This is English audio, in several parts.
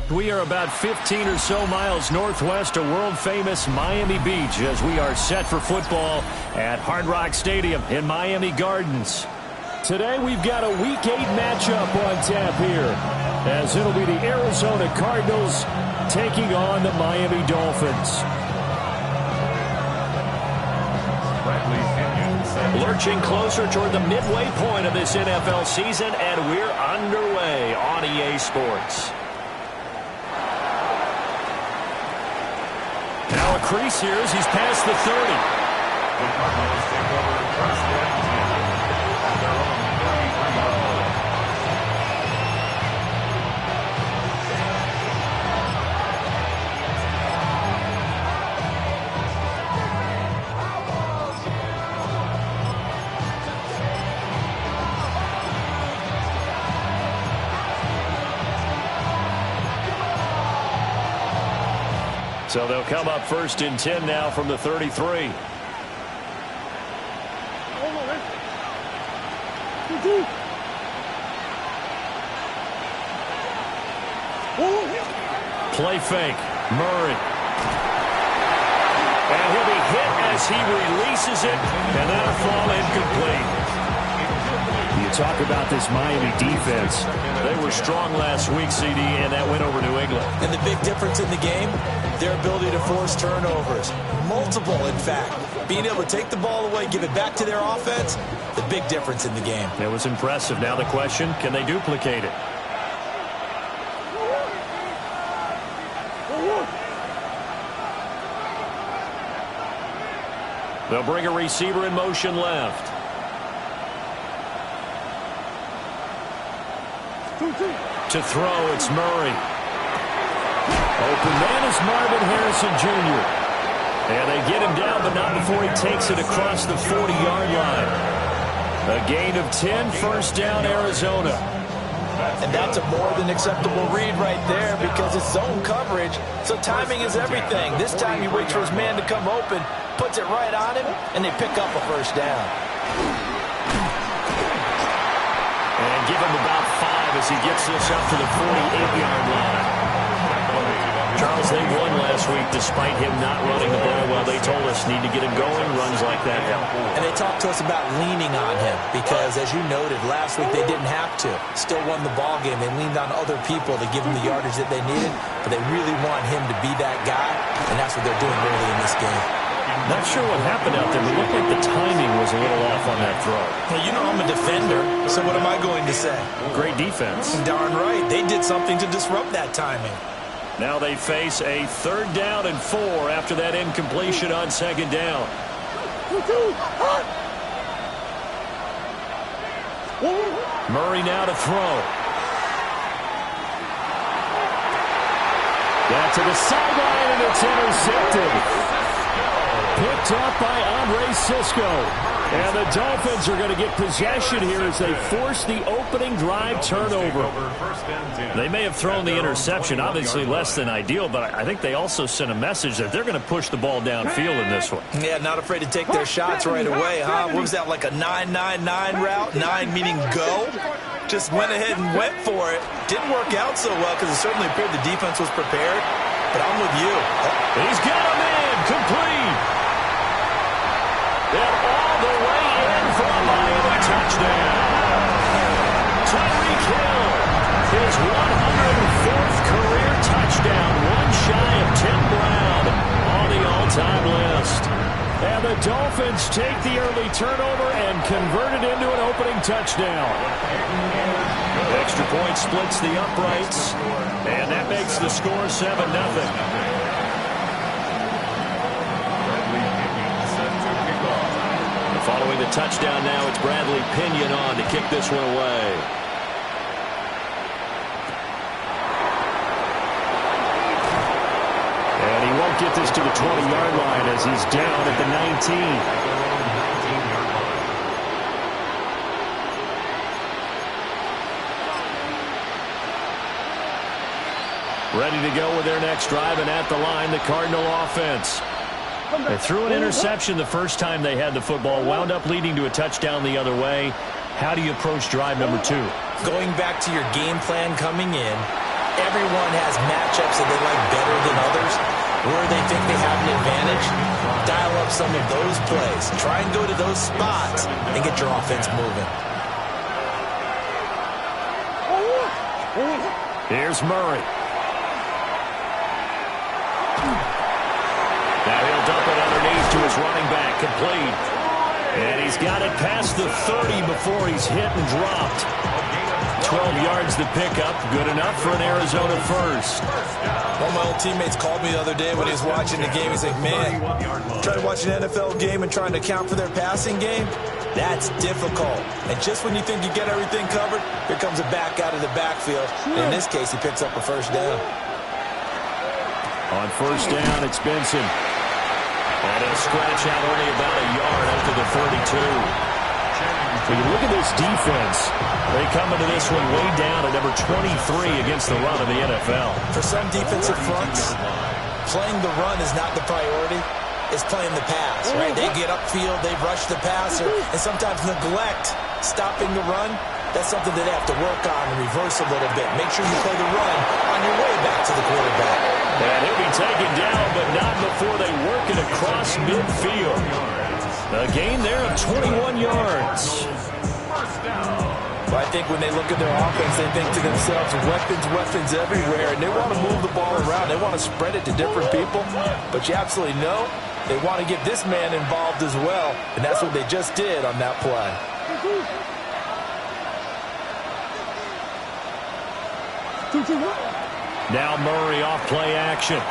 We are about 15 or so miles northwest of world-famous Miami Beach as we are set for football at Hard Rock Stadium in Miami Gardens. Today we've got a Week 8 matchup on tap here, as it'll be the Arizona Cardinals taking on the Miami Dolphins. Lurching closer toward the midway point of this NFL season, and we're underway on EA Sports. Now a crease here as he's past the 30. The Cardinals take over first and 10 at their own 33-yard line. So they'll come up first and 10 now from the 33. Play fake. Murray. And he'll be hit as he releases it, and that'll fall incomplete. You talk about this Miami defense. They were strong last week, CD, and that went over New England. And the big difference in the game, their ability to force turnovers. Multiple, in fact. Being able to take the ball away, give it back to their offense, the big difference in the game. It was impressive. Now the question, can they duplicate it? They'll bring a receiver in motion left. To throw, it's Murray. Open man is Marvin Harrison Jr. And they get him down, but not before he takes it across the 40-yard line. A gain of 10, first down, Arizona. And that's a more than acceptable read right there because it's zone coverage, so timing is everything. This time he waits for his man to come open, puts it right on him, and they pick up a first down. And give him about 5 as he gets this up to the 48-yard line. Charles, they won last week despite him not running the ball well. They told us need to get him going. Runs like that help. And they talked to us about leaning on him because, as you noted, last week they didn't have to. Still won the ball game. They leaned on other people to give them the yardage that they needed, but they really want him to be that guy, and that's what they're doing early in this game. Not sure what happened out there, but it looked like the timing was a little off on that throw. Well, you know I'm a defender, so what am I going to say? Great defense. Darn right. They did something to disrupt that timing. Now they face a 3rd down and 4 after that incompletion on 2nd down. Murray now to throw. Back to the sideline, and it's intercepted. Picked up by Andre Cisco. And the Dolphins are going to get possession here as they force the opening drive turnover. They may have thrown the interception, obviously less than ideal, but I think they also sent a message that they're going to push the ball downfield in this one. Yeah, not afraid to take their shots right away, huh? What was that, like a 9-9-9 route? 9 meaning go? Just went ahead and went for it. Didn't work out so well because it certainly appeared the defense was prepared, but I'm with you. He's got him in, complete. And all the way in for a Miami touchdown. Tyreek Hill, his 104th career touchdown, one shy of Tim Brown on the all-time list. And the Dolphins take the early turnover and convert it into an opening touchdown. Extra point splits the uprights, and that makes the score 7-0. Following the touchdown now, it's Bradley Pinion on to kick this one away. And he won't get this to the 20-yard line as he's down at the 19. Ready to go with their next drive, and at the line, the Cardinal offense. They threw an interception the first time they had the football, wound up leading to a touchdown the other way. How do you approach drive number 2? Going back to your game plan coming in everyone has matchups that they like better than others, where they think they have an advantage. Dial up some of those plays. Try and go to those spots and get your offense moving. Here's Murray. Now he'll dump it underneath to his running back, complete. And he's got it past the 30 before he's hit and dropped. 12 yards to pick up, good enough for an Arizona first. One of my old teammates called me the other day when he was watching the game. He's like, man, trying to watch an NFL game and trying to account for their passing game, that's difficult. And just when you think you get everything covered, here comes a back out of the backfield. And in this case, he picks up a first down. On first down, it's Benson. And he'll scratch out only about a yard after the 32. When you look at this defense, they come into this one way down at number 23 against the run of the NFL. For some defensive fronts, playing the run is not the priority. It's playing the pass, right? They get upfield, they rush the passer, and sometimes neglect stopping the run. That's something that they have to work on and reverse a little bit. Make sure you play the run on your way back to the quarterback. And he'll be taken down, but not before they work it across midfield. A gain there of 21 yards. But I think when they look at their offense, they think to themselves, weapons everywhere, and they want to move the ball around. They want to spread it to different people. But you absolutely know they want to get this man involved as well, and that's what they just did on that play. Now Murray off play action.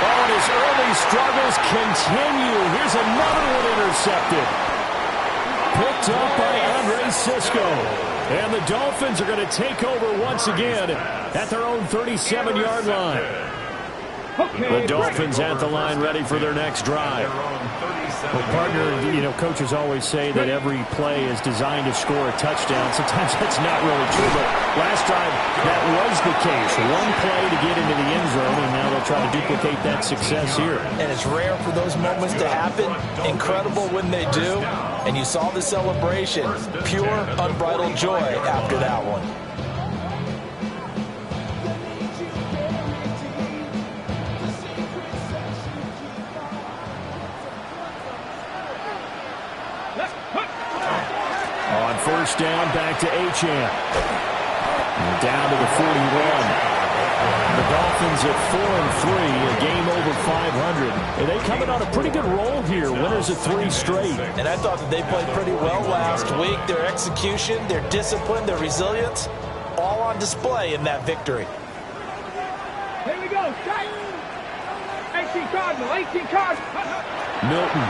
Oh, and his early struggles continue. Here's another one intercepted. Picked up by Andre Sisco. And the Dolphins are going to take over once again at their own 37-yard line. The Dolphins at the line ready for their next drive. Well, partner, coaches always say that every play is designed to score a touchdown. Sometimes that's not really true, but last drive that was the case. One play to get into the end zone, and now they'll try to duplicate that success here. And it's rare for those moments to happen. Incredible when they do. And you saw the celebration. Pure, unbridled joy after that one. On first down, back to Achane. Down to the 41. The Dolphins at 4-3, a game over 500. And they coming on a pretty good roll here, winners of 3 straight. And I thought that they played pretty well last week. Their execution, their discipline, their resilience, all on display in that victory. Here we go, Titans! 18 Cardinals, Milton.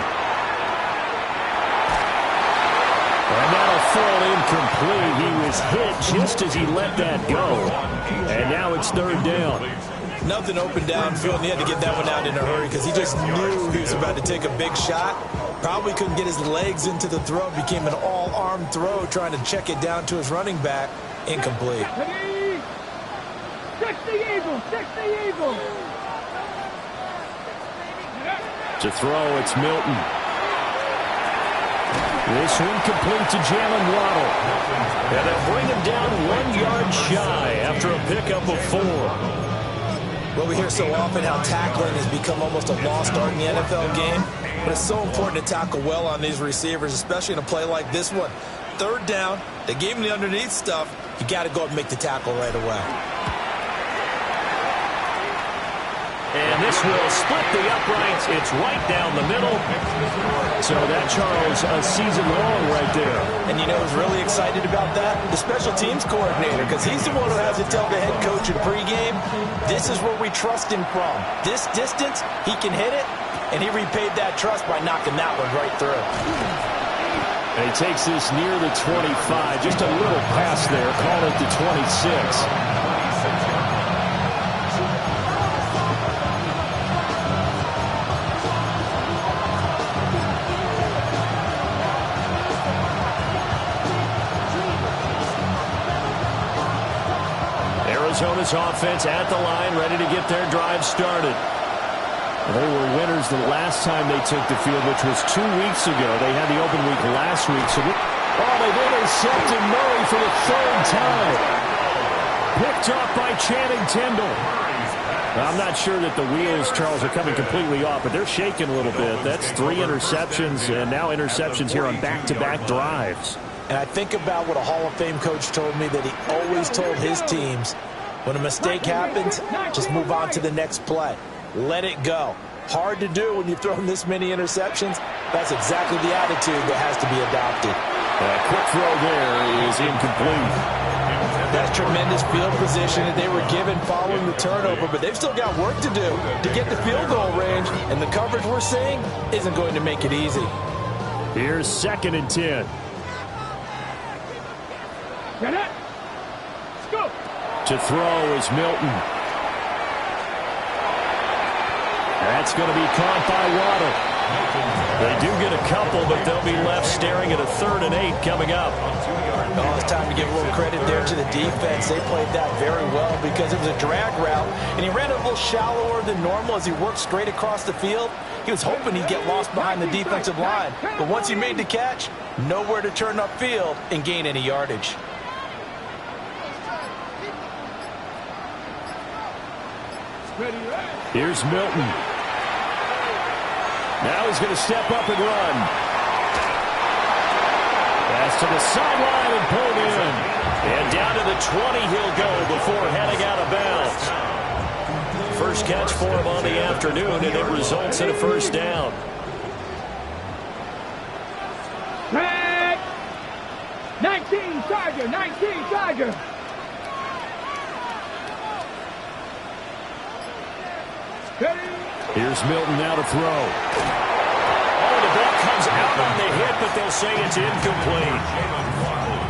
And that'll fall incomplete. He was hit just as he let that go. And now it's third down. Nothing open downfield, and he had to get that one out in a hurry because he just knew he was about to take a big shot. Probably couldn't get his legs into the throw. Became an all-arm throw, trying to check it down to his running back. Incomplete. 60 Eagles, 60 Eagles. To throw, it's Milton. This one complete to Jalen Waddle. And they'll bring him down 1 yard shy after a pickup of 4. Well, we hear so often how tackling has become almost a lost art in the NFL game. But it's so important to tackle well on these receivers, especially in a play like this one. Third down, they gave him the underneath stuff. You got to go up and make the tackle right away. And this will split the uprights. It's right down the middle. So that, Charles, a season long right there. And you know who's really excited about that? The special teams coordinator, because he's the one who has to tell the head coach in pregame, this is where we trust him from. This distance, he can hit it, and he repaid that trust by knocking that one right through. And he takes this near the 25. Just a little pass there. Call it the 26. Arizona's offense at the line, ready to get their drive started. They were winners the last time they took the field, which was 2 weeks ago. They had the open week last week. So they've intercepted Murray for the 3rd time. Picked up by Channing Tindall. I'm not sure that the wheels, Charles, are coming completely off, but they're shaking a little bit. That's 3 interceptions, and now interceptions here on back-to-back drives. And I think about what a Hall of Fame coach told me, that he always told his teams, when a mistake happens, just move on to the next play. Let it go. Hard to do when you've thrown this many interceptions. That's exactly the attitude that has to be adopted. That quick throw there is incomplete. That's tremendous field position that they were given following the turnover, but they've still got work to do to get to field goal range, and the coverage we're seeing isn't going to make it easy. Here's 2nd and 10. Get it. Let's go. To throw is Milton. That's going to be caught by Waddle. They do get a couple, but they'll be left staring at a 3rd and 8 coming up. Oh, it's time to give a little credit there to the defense. They played that very well because it was a drag route, and he ran it a little shallower than normal as he worked straight across the field. He was hoping he'd get lost behind the defensive line, but once he made the catch, nowhere to turn upfield and gain any yardage. Here's Milton. Now he's going to step up and run. Pass to the sideline and pulled in. And down to the 20 he'll go before heading out of bounds. First catch for him on the afternoon, and it results in a 1st down. Red. 19, Charger. 19, Charger. Here's Milton now to throw. Oh, the ball comes out on the hit, but they'll say it's incomplete.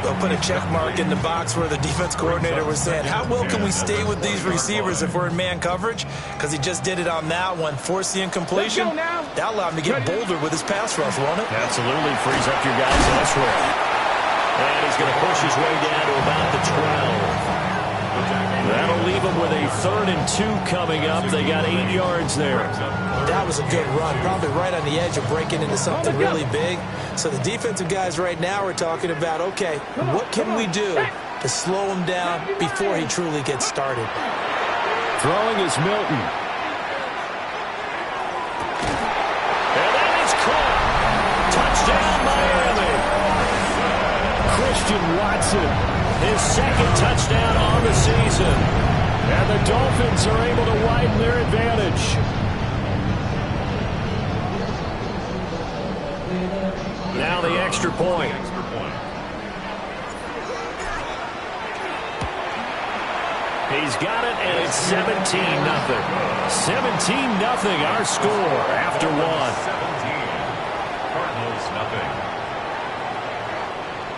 They'll put a check mark in the box where the defense coordinator was saying, how well can we stay with these receivers if we're in man coverage? Because he just did it on that one, forced the incompletion. That allowed him to get bolder with his pass rush, won't it? Absolutely, frees up your guys elsewhere. And he's going to push his way down to about the 12. That'll leave them with a 3rd and 2 coming up. They got 8 yards there. That was a good run, probably right on the edge of breaking into something really big. So the defensive guys right now are talking about, okay, what can we do to slow him down before he truly gets started? Throwing is Milton. And that is caught. Touchdown, Miami. Christian Watson. His 2nd touchdown on the season. And the Dolphins are able to widen their advantage. Now the extra point. He's got it, and it's 17-0. 17-0 our score after 1. Cardinals nothing.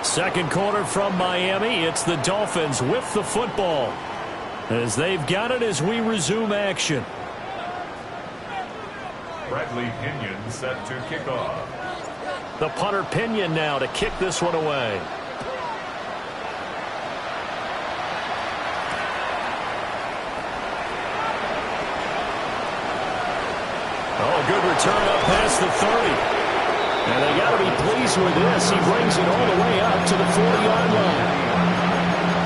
Second quarter from Miami. It's the Dolphins with the football as they've got it as we resume action. Bradley Pinion set to kick off. The punter Pinion now to kick this one away. Oh, good return up past the 30. And they got to be pleased with this. He brings it all the way up to the 40-yard line.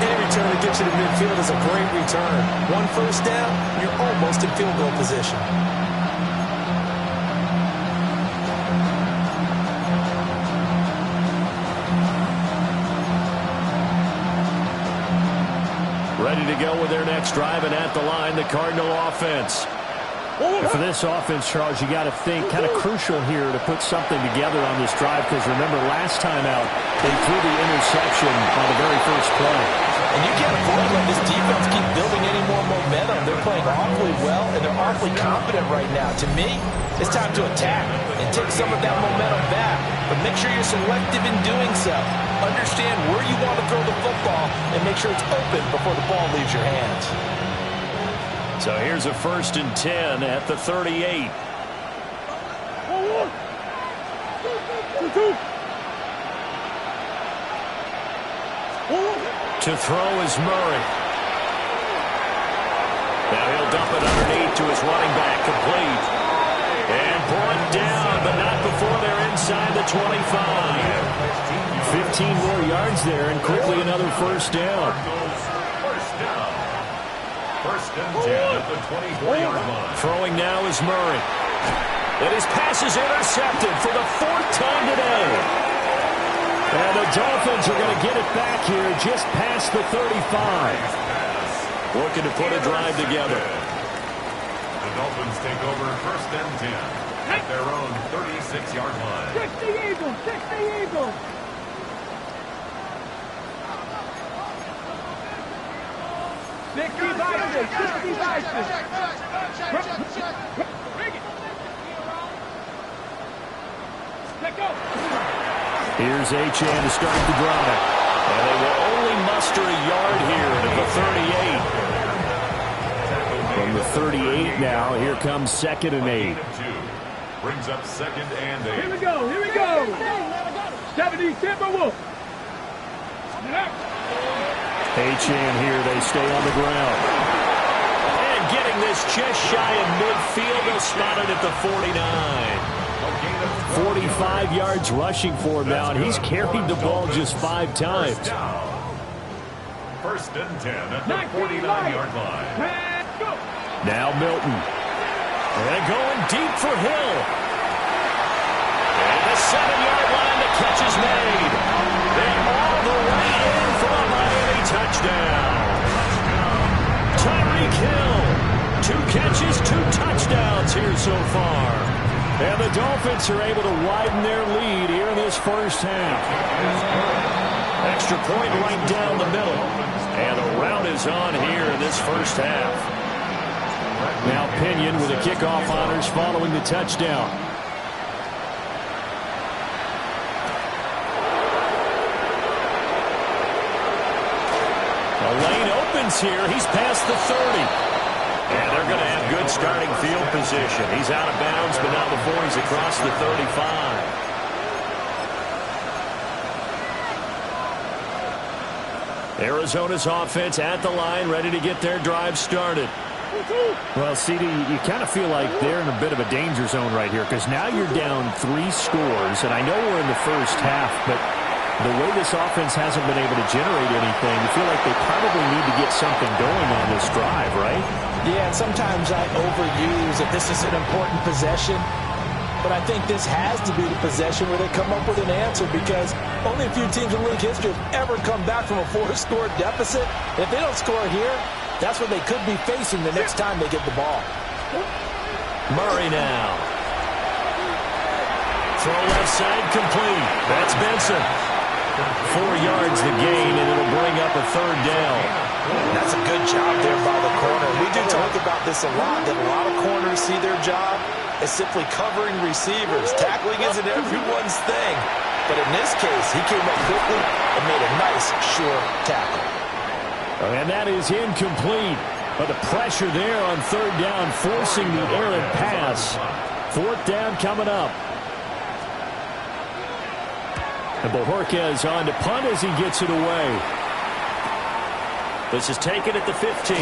Any return that gets you to midfield is a great return. 1 first down, you're almost in field goal position. Ready to go with their next drive, and at the line, the Cardinal offense. For this offense, Charles, you got to think kind of crucial here to put something together on this drive, because remember, last time out, they threw the interception on the very first play. And you can't afford to let this defense keep building any more momentum. They're playing awfully well, and they're awfully confident right now. To me, it's time to attack and take some of that momentum back. But make sure you're selective in doing so. Understand where you want to throw the football, and make sure it's open before the ball leaves your hands. So here's a 1st and 10 at the 38. To throw is Murray. Now he'll dump it underneath to his running back, complete. And brought down, but not before they're inside the 25. 15 more yards there, and quickly another 1st down. down. First and 10 at the 24-yard line. Throwing now is Murray. And his pass is intercepted for the 4th time today. And the Dolphins are going to get it back here just past the 35. Looking to put a drive together. The Dolphins take over first and 10 at their own 36-yard line. 60 Eagles! 60 Eagles! Here's Achane to start the drive. And they will only muster a yard here to the 38. From the 38 now, here comes 2nd and 8. Brings up 2nd and 8. Here we go, here we go! 70 Timberwolves! Achane here, they stay on the ground. And getting this just shy of midfield, they'll spot it at the 49. 45 yards rushing for him now, and he's carried the ball just 5 times. First and 10 at the 49-yard line. Now Milton. And going deep for Hill. And the 7-yard line, the catch is made. And all the way in for a Miami touchdown. Tyreek Hill. 2 catches, 2 touchdowns here so far. And the Dolphins are able to widen their lead here in this first half. Extra point right down the middle. And the rout is on here in this first half. Now Pinion with the kickoff honors following the touchdown. The lane opens here. He's past the 30. And they're going to have good starting field position. He's out of bounds, but not before he's across the 35. Arizona's offense at the line, ready to get their drive started. Well, CD, you kind of feel like they're in a bit of a danger zone right here because now you're down 3 scores, and I know we're in the first half, but the way this offense hasn't been able to generate anything, you feel like they probably need to get something going on this drive, right? Yeah, and sometimes I overuse that this is an important possession, but I think this has to be the possession where they come up with an answer because only a few teams in league history have ever come back from a 4-score deficit. If they don't score here, that's what they could be facing the next time they get the ball. Murray now. Throw left side complete. That's Benson. 4 yards the gain, and it'll bring up a 3rd down. That's a good job there by the corner. We do talk about this a lot, that a lot of corners see their job as simply covering receivers. Tackling isn't everyone's thing. But in this case, he came up quickly and made a nice, sure tackle. And that is incomplete. But the pressure there on 3rd down, forcing the errant pass. 4th down coming up. And Bojorquez on to punt as he gets it away. This is taken at the 15.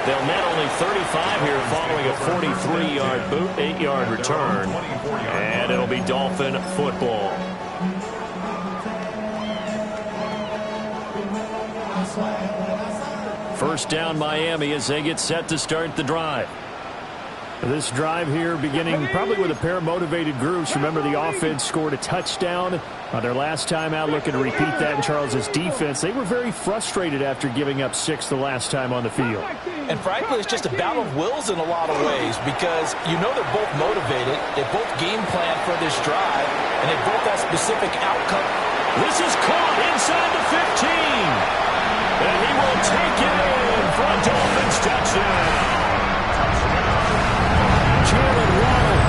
They'll net only 35 here following a 43-yard boot, 8-yard return. And it'll be Dolphin football. First down Miami as they get set to start the drive. This drive here beginning probably with a pair of motivated groups. Remember, the offense scored a touchdown on their last time out, looking to repeat that in Charles's defense. They were very frustrated after giving up 6 the last time on the field. And frankly, it's just a battle of wills in a lot of ways because you know they're both motivated. They both game plan for this drive, and they both have specific outcome. This is caught inside the 15. And he will take it in for a Dolphins touchdown. Jalen Waddle,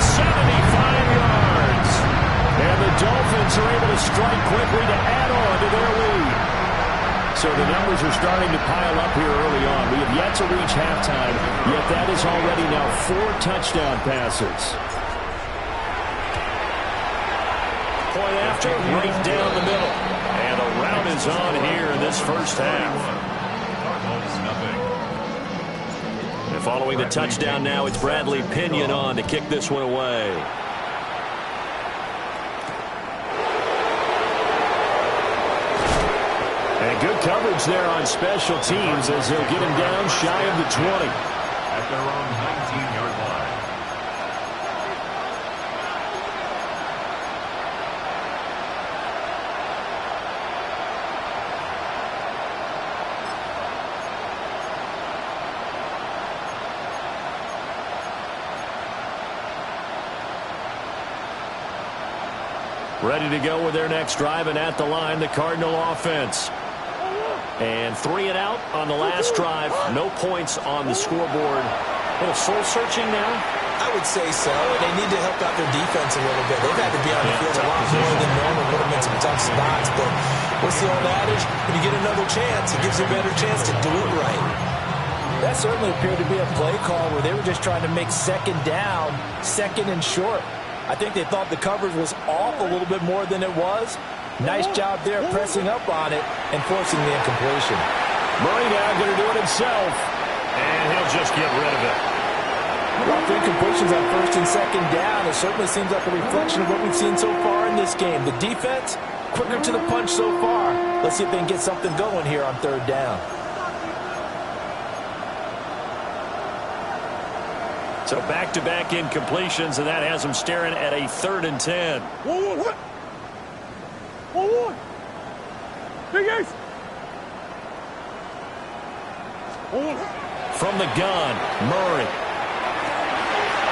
75 yards. And the Dolphins are able to strike quickly to add on to their lead. So the numbers are starting to pile up here early on. We have yet to reach halftime, yet that is already now 4 touchdown passes. Point after, right down the middle. And the rout is on here in this first half. Cardinals, nothing. And following the touchdown now, it's Bradley Pinion on to kick this one away. And good coverage there on special teams as they'll get him down shy of the 20. At their own 19-yard line. Ready to go with their next drive, and at the line, the Cardinal offense. And 3 and out on the last drive. No points on the scoreboard. A little soul-searching now? I would say so. They need to help out their defense a little bit. They've had to be on the field a lot more than normal, put them in some tough spots. But what's the old adage? When you get another chance, it gives you a better chance to do it right. That certainly appeared to be a play call where they were just trying to make second down, second and short. I think they thought the coverage was off a little bit more than it was. Nice job there pressing up on it and forcing the incompletion. Murray now going to do it himself. And he'll just get rid of it. Well, 3 incompletions on first and second down. It certainly seems like a reflection of what we've seen so far in this game. The defense, quicker to the punch so far. Let's see if they can get something going here on third down. So back-to-back incompletions, and that has them staring at a 3rd and 10. From the gun, Murray.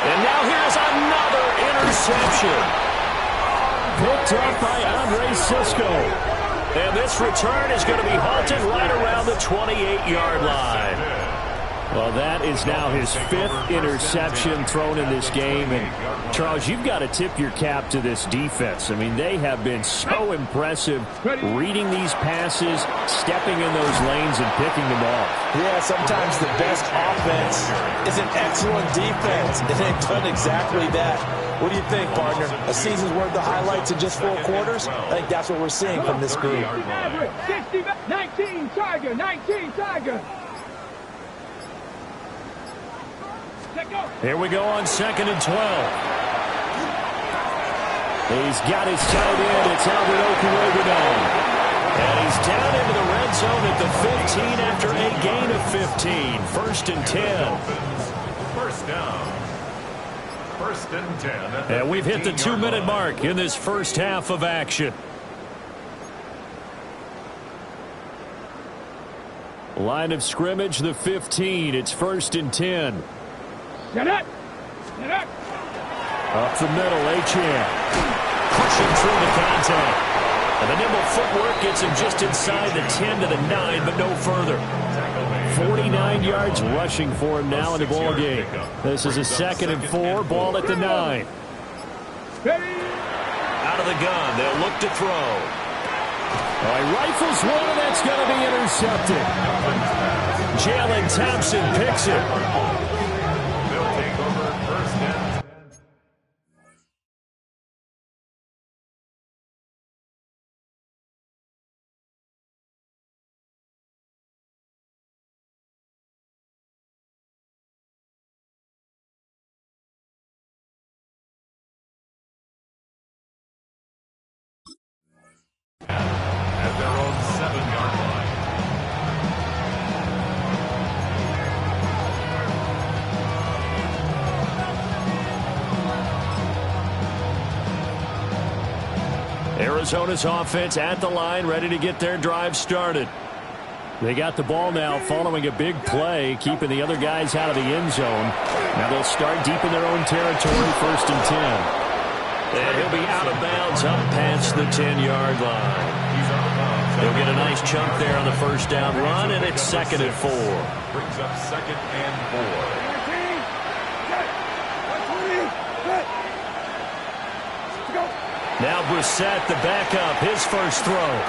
And now here's another interception. Picked up by Andre Sisco. And this return is going to be halted right around the 28-yard line. Well, that is now his 5th interception thrown in this game. And, Charles, you've got to tip your cap to this defense. I mean, they have been so impressive reading these passes, stepping in those lanes, and picking them off. Yeah, sometimes the best offense is an excellent defense, and they've done exactly that. What do you think, partner? A season's worth of highlights in just 4 quarters? I think that's what we're seeing from this group. 19 Tiger, 19 Tiger. Here we go on 2nd and 12. He's got his tight end. It's Albert Okuwogbonnon. And he's down into the red zone at the 15 after a gain of 15. 1st and 10. First down. 1st and 10. And we've hit the 2-minute mark in this first half of action. Line of scrimmage, the 15. It's 1st and 10. Get up! Get up! Up the middle, Achane. Pushing through the contact. And the nimble footwork gets him just inside the 10 to the 9, but no further. 49 yards rushing for him now in the ball game. This is a 2nd and 4, ball at the 9. Out of the gun, they'll look to throw. Oh, he rifles one, and that's going to be intercepted. Jalen Thompson picks it. At their own 7-yard line. Arizona's offense at the line, ready to get their drive started. They got the ball now following a big play, keeping the other guys out of the end zone. Now they'll start deep in their own territory, 1st and 10. And he'll be out of bounds up past the 10-yard line. He'll get a nice chunk there on the first down run, and it's 2nd and 4. Brings up 2nd and 4. Now Brissett, the backup, his first throw.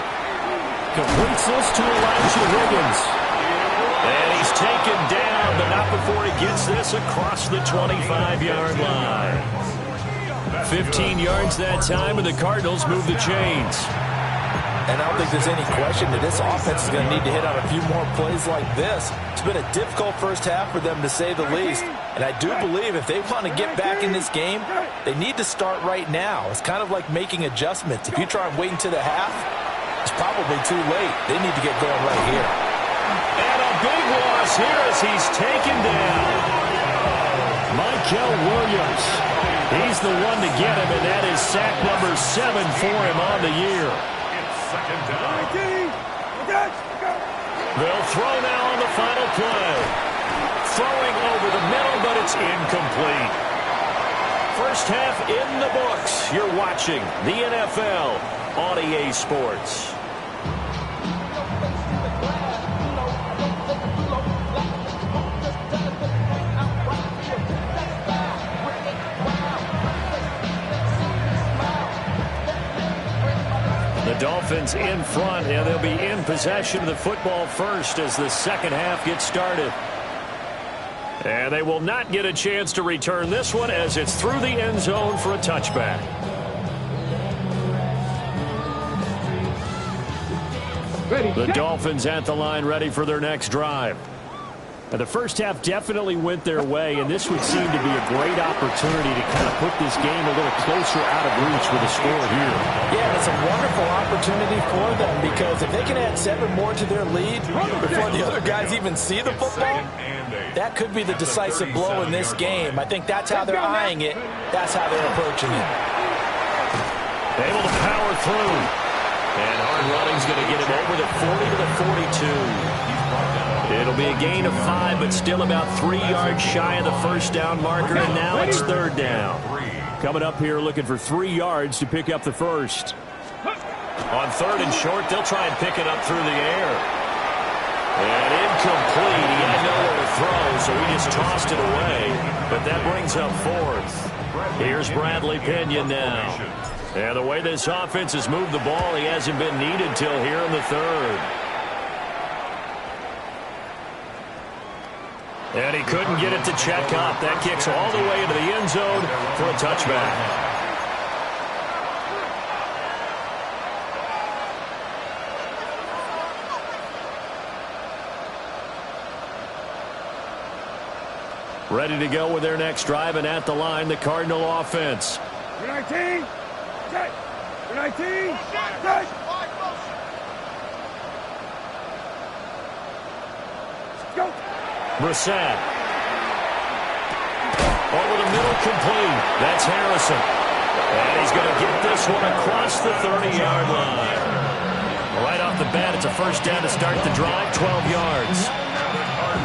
Completes this to Elijah Higgins. And he's taken down, but not before he gets this across the 25-yard line. 15 yards that time, and the Cardinals move the chains. And I don't think there's any question that this offense is going to need to hit on a few more plays like this. It's been a difficult first half for them, to say the least. And I do believe if they want to get back in this game, they need to start right now. It's kind of like making adjustments. If you try and wait until the half, It's probably too late. They need to get going right here. And a big loss here as he's taken down. Michael Williams. He's the one to get him, and that is sack number 7 for him on the year. It's second down. They'll throw now on the final play. Throwing over the middle, but it's incomplete. First half in the books. You're watching the NFL on EA Sports. The Dolphins in front, and they'll be in possession of the football first as the second half gets started. And they will not get a chance to return this one as it's through the end zone for a touchback. The Dolphins at the line ready for their next drive. Now, the first half definitely went their way, and this would seem to be a great opportunity to kind of put this game a little closer out of reach with a score here. Yeah, it's a wonderful opportunity for them because if they can add 7 more to their lead before the other guys even see the football, that could be the decisive blow in this game. I think that's how they're eyeing it. That's how they're approaching it. Able to power through. And hard running's going to get him over the 40 to the 42. It'll be a gain of 5, but still about 3 yards shy of the first down marker, and now it's third down. Coming up here looking for 3 yards to pick up the first. On third and short, they'll try and pick it up through the air. And incomplete. He had nowhere to throw, so he just tossed it away. But that brings up fourth. Here's Bradley Pinion now. And the way this offense has moved the ball, he hasn't been needed till here in the third. And he couldn't get it to check up. That kicks all the way into the end zone for a touchback. Ready to go with their next drive, and at the line, the Cardinal offense. 19, set. 19, set. Go. Brissett. Over the middle, complete. That's Harrison. And he's going to get this one across the 30-yard line. Right off the bat, it's a first down to start the drive, 12 yards.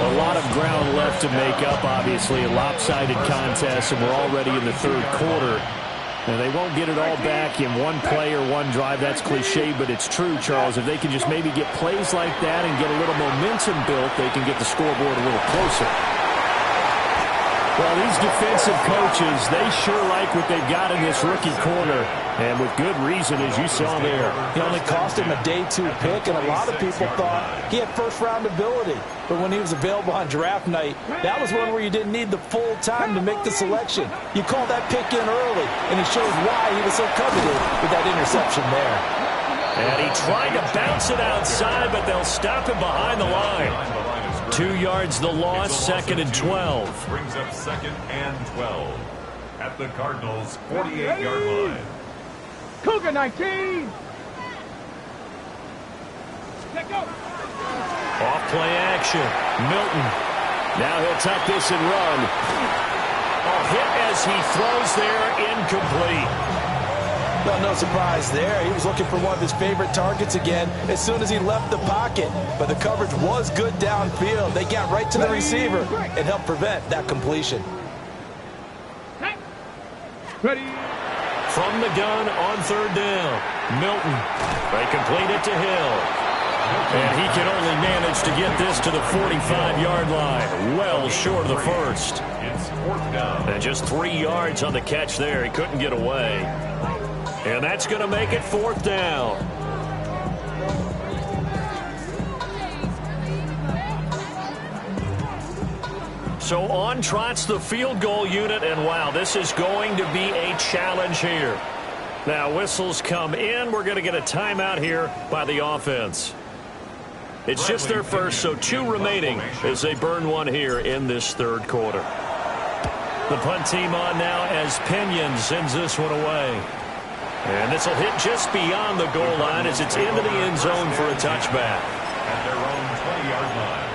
A lot of ground left to make up, obviously. A lopsided contest, and we're already in the third quarter. And they won't get it all back in one play or one drive. That's cliche, but it's true, Charles. If they can just maybe get plays like that and get a little momentum built, they can get the scoreboard a little closer. Well, these defensive coaches, they sure like what they've got in this rookie corner, and with good reason, as you saw there. He only cost him a day 2 pick, and a lot of people thought he had first-round ability. But when he was available on draft night, that was one where you didn't need the full time to make the selection. You called that pick in early, and it shows why he was so coveted with that interception there. And he tried to bounce it outside, but they'll stop him behind the line. 2 yards the loss, second and 12. Brings up second and 12 at the Cardinals' 48-yard line. Cougar 19. Let go. Off play action. Milton. Now he'll tuck this and run. A hit as he throws there, incomplete. Well, no surprise there. He was looking for one of his favorite targets again as soon as he left the pocket. But the coverage was good downfield. They got right to the receiver and helped prevent that completion. Ready. From the gun on third down. Milton. They complete it to Hill. And he can only manage to get this to the 45-yard line. Well short of the first. It's fourth down. And just 3 yards on the catch there. He couldn't get away. And that's going to make it fourth down. So on trots the field goal unit, and wow, this is going to be a challenge here. Now whistles come in. We're going to get a timeout here by the offense. It's just their first, so 2 remaining as they burn one here in this third quarter. The punt team on now as Pinion sends this one away. And this will hit just beyond the goal line as it's into the end zone for a touchback. At their own 20-yard line.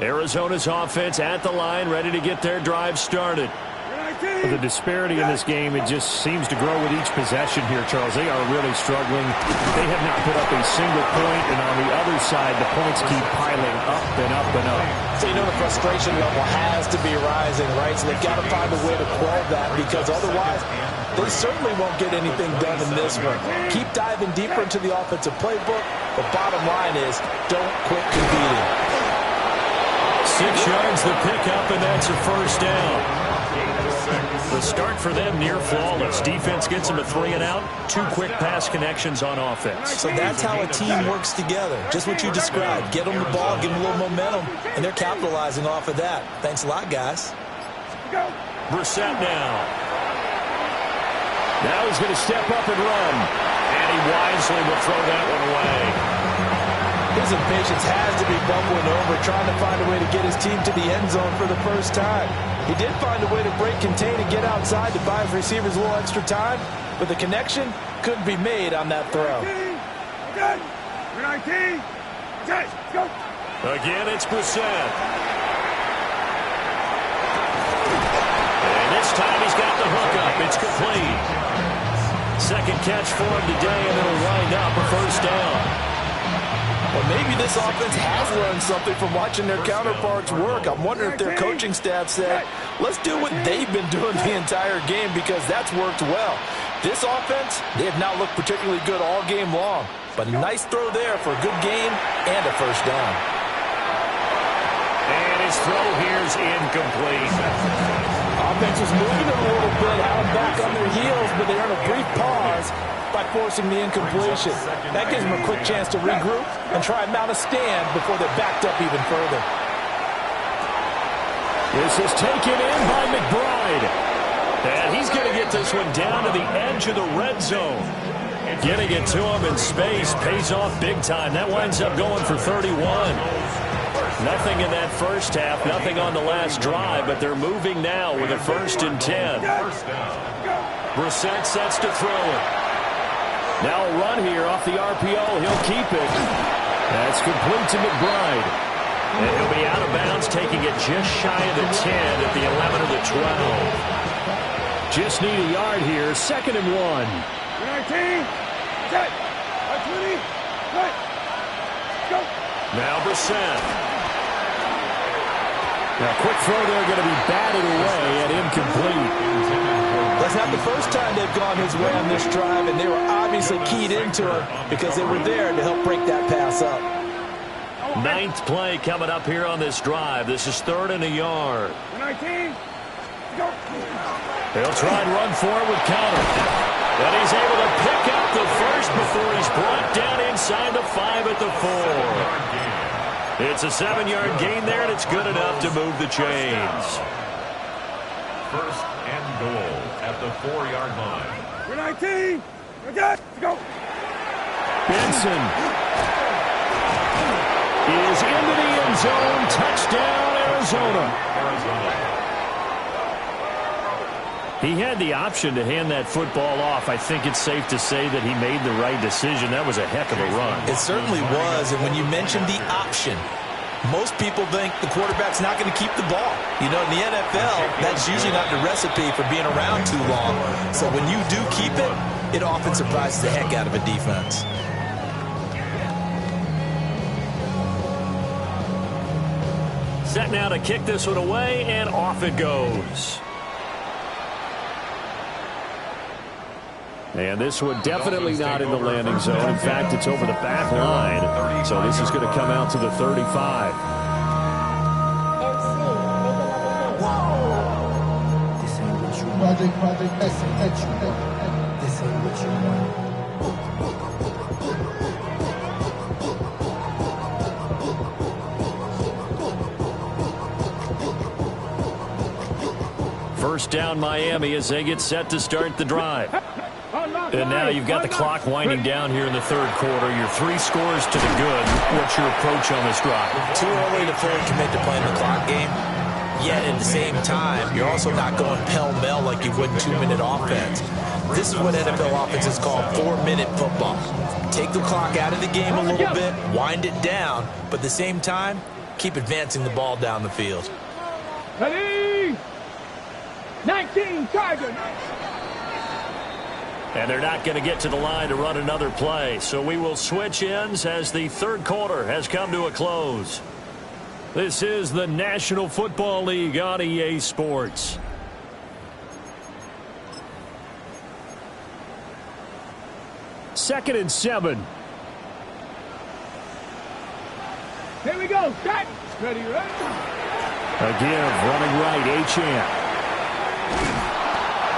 Arizona's offense at the line, ready to get their drive started. The disparity in this game, it just seems to grow with each possession here, Charles. They are really struggling. They have not put up a single point, and on the other side, the points keep piling up and up and up. So you know the frustration level has to be rising, right? So they've got to find a way to quell that, because otherwise they certainly won't get anything done in this one. Keep diving deeper into the offensive playbook. The bottom line is don't quit competing. 6 yards the pickup, and that's a first down. The start for them near flawless. Defense gets them a 3-and-out. 2 quick pass connections on offense. So that's how a team works together. Just what you described. Get them the ball, give them a little momentum, and they're capitalizing off of that. Thanks a lot, guys. Brissett now. Now he's going to step up and run. And he wisely will throw that one away. His impatience has to be bubbling over, trying to find a way to get his team to the end zone for the first time. He did find a way to break, contain, and get outside to buy his receivers a little extra time, but the connection couldn't be made on that throw. Again, it's Brissett. And this time he's got the hook up. It's complete. Second catch for him today, and it'll wind up a first down. Well, maybe this offense has learned something from watching their counterparts work. I'm wondering if their coaching staff said, let's do what they've been doing the entire game, because that's worked well. This offense, they have not looked particularly good all game long, but a nice throw there for a good gain and a first down. And his throw here is incomplete. Offense was moving a little bit out back on their heels, but they earned a brief pause by forcing the incompletion. That gives them a quick chance to regroup and try and mount a stand before they're backed up even further. This is taken in by McBride. And he's going to get this one down to the edge of the red zone. Getting it to him in space pays off big time. That winds up going for 31. Nothing in that first half, nothing on the last drive, but they're moving now with a 1st and 10. Brissett sets to throw it. Now a run here off the RPO. He'll keep it. That's complete to McBride. And he'll be out of bounds, taking it just shy of the 10 at the 11 of the 12. Just need a yard here. 2nd and 1. 19, set, 20, go. Now Brissett. Now, quick throw there, going to be batted away and incomplete. That's not the first time they've gone his way on this drive, and they were obviously keyed into it because they were there to help break that pass up. 9th play coming up here on this drive. This is 3rd and a yard. 19, go. He'll try and run forward with counter. And he's able to pick up the first before he's brought down inside the 5 at the 4. It's a 7-yard gain there, and it's good enough to move the chains. 1st and goal at the 4-yard line. 19, go. Benson is into the end zone. Touchdown, Arizona. He had the option to hand that football off. I think it's safe to say that he made the right decision. That was a heck of a run. It certainly was, and when you mentioned the option, most people think the quarterback's not going to keep the ball. You know, in the NFL, that's usually not the recipe for being around too long. So when you do keep it, it often surprises the heck out of a defense. Set now to kick this one away, and off it goes. And this one definitely not in the landing zone. In fact, it's over the back line. So this is going to come out to the 35. First down Miami as they get set to start the drive. And now you've got the clock winding down here in the third quarter. You're 3 scores to the good. What's your approach on this drive? Too early to fully commit to playing the clock game. Yet at the same time, you're also not going pell-mell like you would in 2-minute offense. This is what NFL offenses call 4-minute football. Take the clock out of the game a little bit, wind it down, but at the same time, keep advancing the ball down the field. Ready? 19, Tiger. And they're not going to get to the line to run another play. So we will switch ends as the third quarter has come to a close. This is the National Football League on EA Sports. Second and 7. Here we go. Set. Ready, ready. A give, running right, Achane.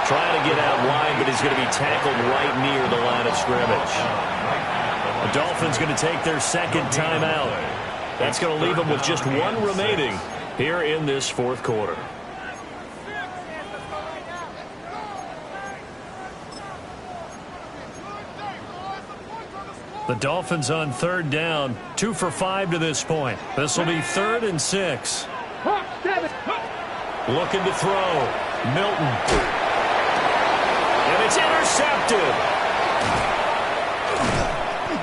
Trying to get out wide, but he's going to be tackled right near the line of scrimmage. The Dolphins going to take their second timeout. That's going to leave them with just 1 remaining here in this fourth quarter. The Dolphins on third down, 2 for 5 to this point. This will be 3rd and 6. Looking to throw. Milton. And it's intercepted.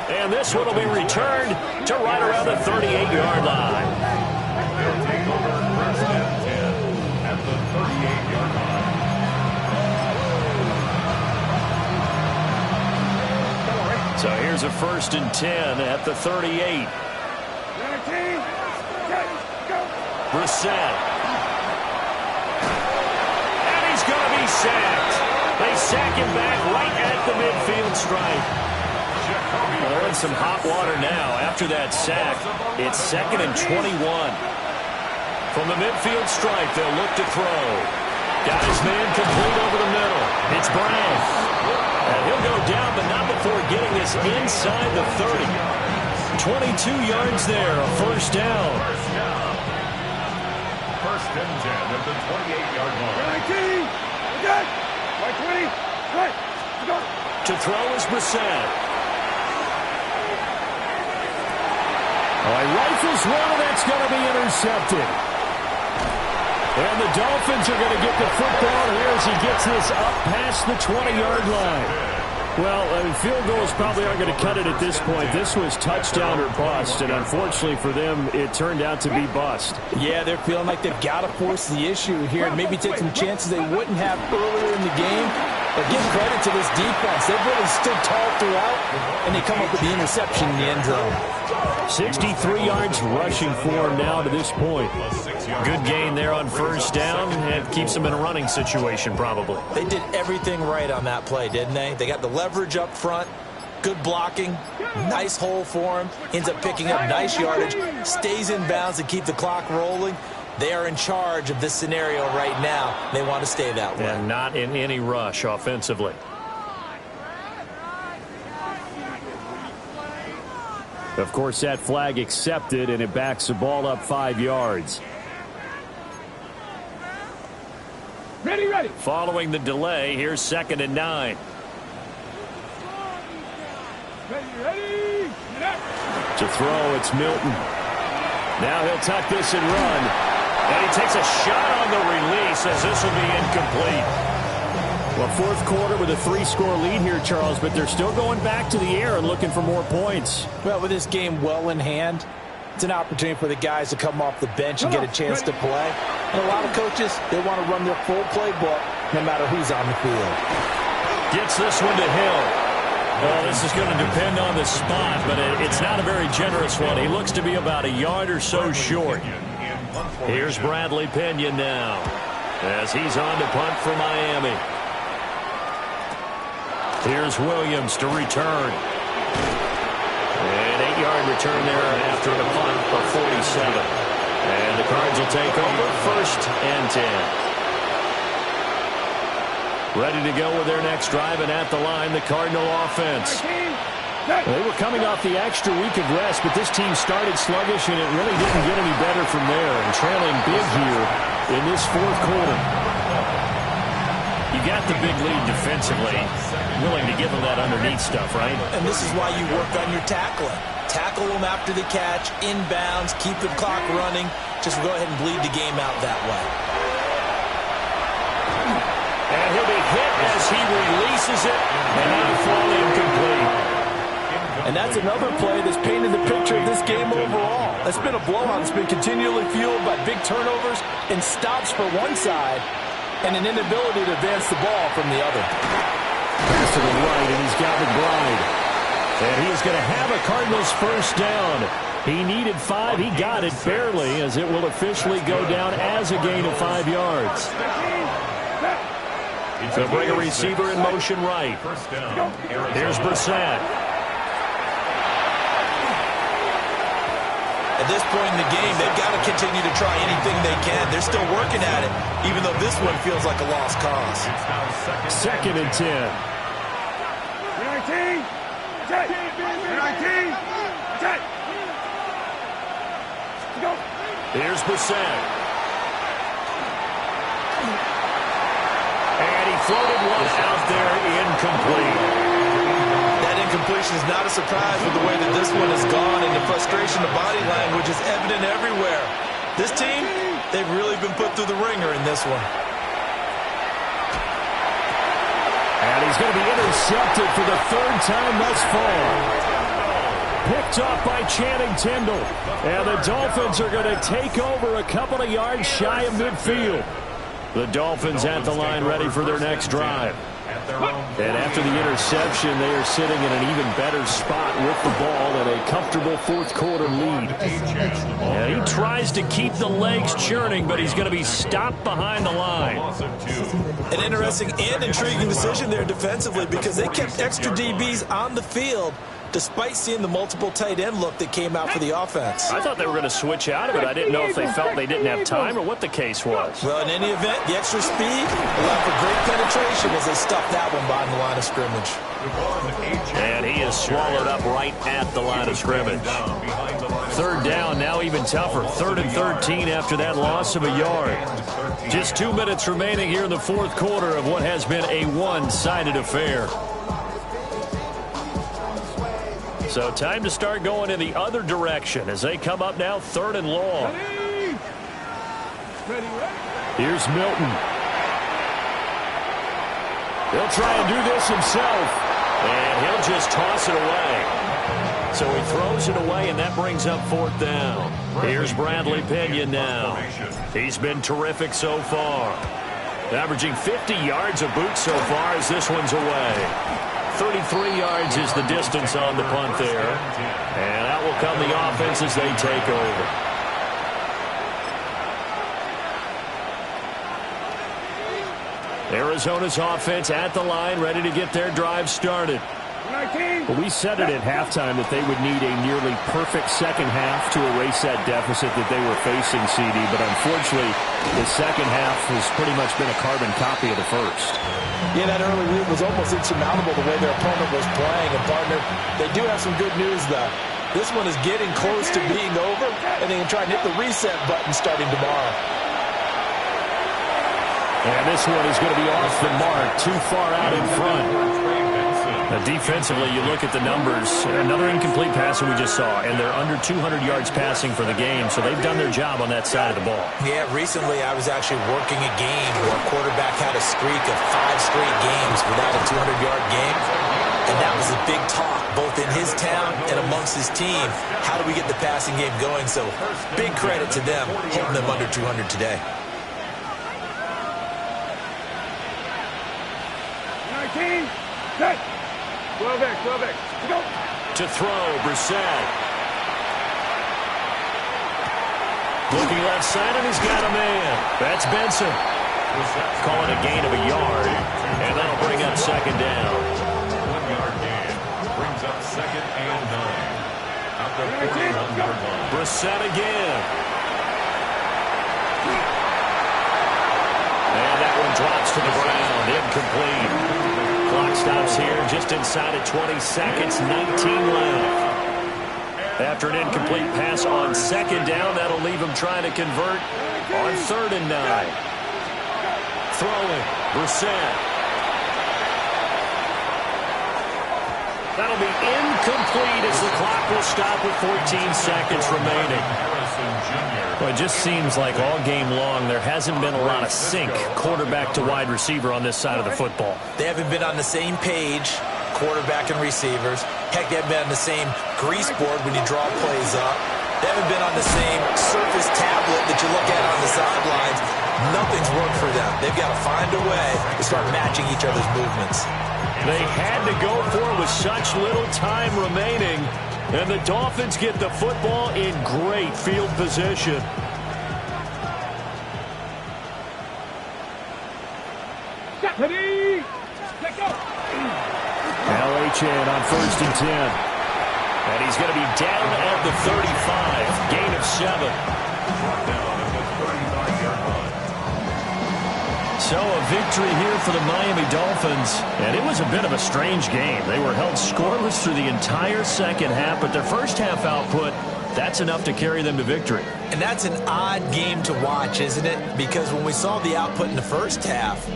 And this one will be returned to right around the 38-yard line. They'll take over 1st and 10 at the 38-yard line. So here's a 1st and 10 at the 38. Brissett. And he's going to be sacked. They sack him back right at the midfield stripe. They're in some hot water now. After that sack, it's 2nd and 21. From the midfield stripe, they'll look to throw. Got his man complete over the middle. It's Brown. And he'll go down, but not before getting this inside the 30. 22 yards there, a 1st down. 1st and 10 at the 28-yard line. 19. Okay. 20. Right. Go. To throw is Brissett. Oh, he rifles one, and that's going to be intercepted. And the Dolphins are going to get the football here as he gets this up past the 20-yard line. Well, field goals probably aren't going to cut it at this point. This was touchdown or bust, and unfortunately for them, it turned out to be bust. Yeah, they're feeling like they've got to force the issue here and maybe take some chances they wouldn't have earlier in the game. But give credit to this defense. They've really stood tall throughout, and they come up with the interception in the end zone. 63 yards rushing for him now to this point. Good gain there on 1st down, and keeps them in a running situation probably. They did everything right on that play, didn't they? They got the leverage up front, good blocking, nice hole for him, ends up picking up nice yardage, stays in bounds and keep the clock rolling. They are in charge of this scenario right now. They want to stay that way. And not in any rush offensively. Of course, that flag accepted, and it backs the ball up 5 yards. Ready, ready. Following the delay, here's 2nd and 9. Ready, ready. To throw, it's Milton. Now he'll tuck this and run. And he takes a shot on the release as this will be incomplete. Well, fourth quarter with a 3-score lead here, Charles, but they're still going back to the air and looking for more points. Well, with this game well in hand, it's an opportunity for the guys to come off the bench and get a chance to play. And a lot of coaches, they want to run their full playbook no matter who's on the field. Gets this one to Hill. Well, this is going to depend on the spot, but it's not a very generous one. He looks to be about a yard or so short. Here's Bradley Pinion now as he's on to punt for Miami. Here's Williams to return. An 8-yard return there after a punt of 47. And the Cards will take over 1st and 10. Ready to go with their next drive, and at the line, the Cardinal offense. They were coming off the extra week of rest, but this team started sluggish, and it really didn't get any better from there. And trailing big here in this fourth quarter. You've got the big lead defensively, willing to give them that underneath stuff, right? And this is why you work on your tackling. Tackle them after the catch, inbounds, keep the clock running. Just go ahead and bleed the game out that way. And he'll be hit as he releases it, and that'll fall incomplete. And that's another play that's painted the picture of this game overall. It's been a blowout. It's been continually fueled by big turnovers and stops for one side and an inability to advance the ball from the other. Pass to the right, and he's got McBride. And he's going to have a Cardinals first down. He needed 5. He got it barely, as it will officially go down as a gain of 5 yards. They'll bring a receiver in motion right. Here's Brissett. At this point in the game, they've got to continue to try anything they can. They're still working at it, even though this one feels like a lost cause. 2nd and 10. 19. Set. 19. Set. Go. Here's Brissett. And he floated one out there, incomplete. That incompletion is not a surprise with the way that this one has gone, and the frustration of body language is evident everywhere. This team, they've really been put through the ringer in this one. And he's going to be intercepted for the 3rd time thus far. Picked off by Channing Tindall. And the Dolphins are going to take over a couple of yards shy of midfield. The Dolphins at the line ready for their next drive. And after the interception, they are sitting in an even better spot with the ball and a comfortable 4th quarter lead. And he tries to keep the legs churning, but he's going to be stopped behind the line. An interesting and intriguing decision there defensively, because they kept extra DBs on the field despite seeing the multiple tight end look that came out for the offense. I thought they were going to switch out of it. I didn't know if they felt they didn't have time or what the case was. Well, in any event, the extra speed allowed for great penetration as they stuffed that one behind the line of scrimmage. And he is swallowed up right at the line of scrimmage. 3rd down, now even tougher. 3rd and 13 after that loss of a yard. Just 2 minutes remaining here in the 4th quarter of what has been a one-sided affair. So time to start going in the other direction as they come up now 3rd and long. Here's Milton. He'll try and do this himself. And he'll just toss it away. So he throws it away, and that brings up 4th down. Here's Bradley Pinion now. He's been terrific so far. Averaging 50 yards a boot so far as this one's away. 33 yards is the distance on the punt there. And out will come the offense as they take over. Arizona's offense at the line, ready to get their drive started. But we said it at halftime that they would need a nearly perfect second half to erase that deficit that they were facing, CD. But unfortunately, the second half has pretty much been a carbon copy of the first. Yeah, that early lead was almost insurmountable the way their opponent was playing. And, partner, they do have some good news, though. This one is getting close to being over, and they can try and hit the reset button starting tomorrow. And this one is going to be off the mark, too far out in front. Defensively, you look at the numbers. Another incomplete pass that we just saw, and they're under 200 yards passing for the game, so they've done their job on that side of the ball. Yeah, recently I was actually working a game where a quarterback had a streak of 5 straight games without a 200-yard game, and that was a big talk, both in his town and amongst his team. How do we get the passing game going? So big credit to them, holding them under 200 today. 19, set. 12X, 12X. Go. To throw, Brissett. Looking left side, and he's got a man. That's Benson. Calling a gain of a yard, and that'll bring up 2nd down. 1-yard gain brings up 2nd and 9. Out the 41-yard line. Brissett again. And that one drops to the ground, incomplete. Clock stops here just inside of 20 seconds, 19 left. After an incomplete pass on 2nd down, that'll leave him trying to convert on 3rd and 9. Throwing, Brissett. That'll be incomplete as the clock will stop with 14 seconds remaining. Well, it just seems like all game long there hasn't been a lot of sync quarterback to wide receiver on this side of the football. They haven't been on the same page, quarterback and receivers. Heck, they haven't been on the same grease board when you draw plays up. They haven't been on the same surface tablet that you look at on the sidelines. Nothing's worked for them. They've got to find a way to start matching each other's movements. They had to go for it with such little time remaining, and the Dolphins get the football in great field position. LHN on 1st and 10. And he's going to be down at the 35, gain of 7. So a victory here for the Miami Dolphins. And it was a bit of a strange game. They were held scoreless through the entire second half, but their first half output, that's enough to carry them to victory. And that's an odd game to watch, isn't it? Because when we saw the output in the first half,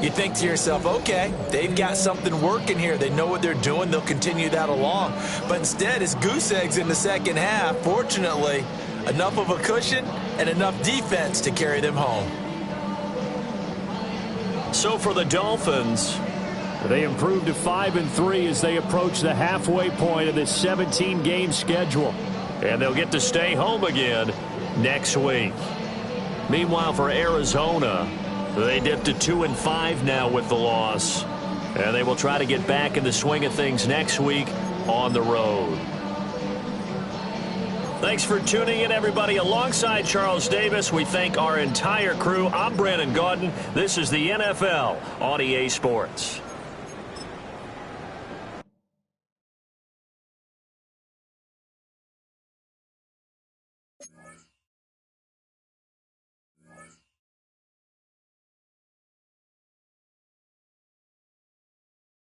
you think to yourself, okay, they've got something working here. They know what they're doing. They'll continue that along. But instead, it's goose eggs in the second half. Fortunately, enough of a cushion and enough defense to carry them home. So for the Dolphins, they improved to 5-3 as they approach the halfway point of this 17-game schedule. and they'll get to stay home again next week. Meanwhile, for Arizona, they dipped to 2-5 now with the loss, and they will try to get back in the swing of things next week on the road. Thanks for tuning in, everybody. Alongside Charles Davis, we thank our entire crew. I'm Brandon Gaudin. This is the NFL on EA Sports.